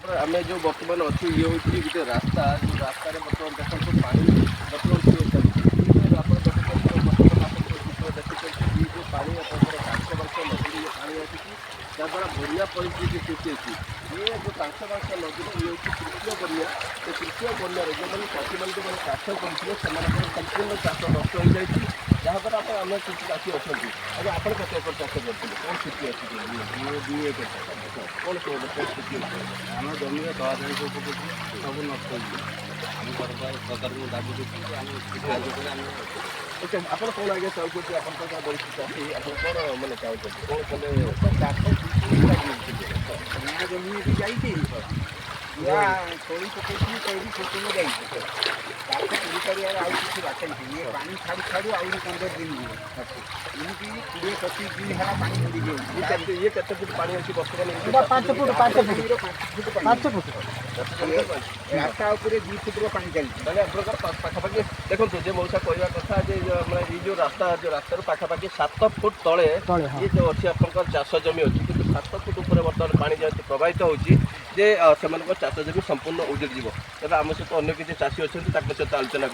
आम जो बर्तमान अच्छी ये हूँ गोटे रास्ता जो रास्त बर्तमान देखो पानी बर्तमान चित्र आप देखिए जो पानी कांच बांस नदी पानी आसिकी जहाँद्वारा बनिया परिस्थिति सृष्टि होती ये जो कांच बांस नदी ये हूँ तृतीय बनिया से तृतीय बनिया जो मैंने चाषी मैंने जो चाष करते संपूर्ण चाष नष्ट हो जाए जहाँद्वारा आम किसी चाषी अच्छा अगर आप केते एकर चाष करते कौन स्थिति अच्छी कौन कौन स्थिति आम जमी दलादारी सब पकड़ सब नष्ट हो आम सरकार को दाबी देती आम साहय कले आम ओके आप कौन आगे चाहते आप वरिष्ठ चाषी आप कौन मैंने चाहते कौन चाष जमी जाइए पूरा तोड़ी पकड़ी तोड़ी फुटने जाइए चाष पूरी कर किसी बात नहीं ये पानी छाड़ू छाड़ू आई 15 दिन एमती 20-25 दिन है पानी बुड़ी गई ये केते फुट पानी अच्छी बर्तमान 5 फुट रास्ता उपर 2 फुट पानी चलती मैंने आप पाखापाखि देखो जो मौसा कहवा कथा ये जो रास्तार पाखापाखि 7 फुट तले ये जो अच्छी आप चाष जमी अच्छी कि 7 फुट ऊपर बर्तमान पानी जहाँ प्रवाहित होची जे से चाष जमी संपूर्ण उजड़ी जीव तेज आम सहित अन्य किसी चाषी अच्छा सहित आलोचना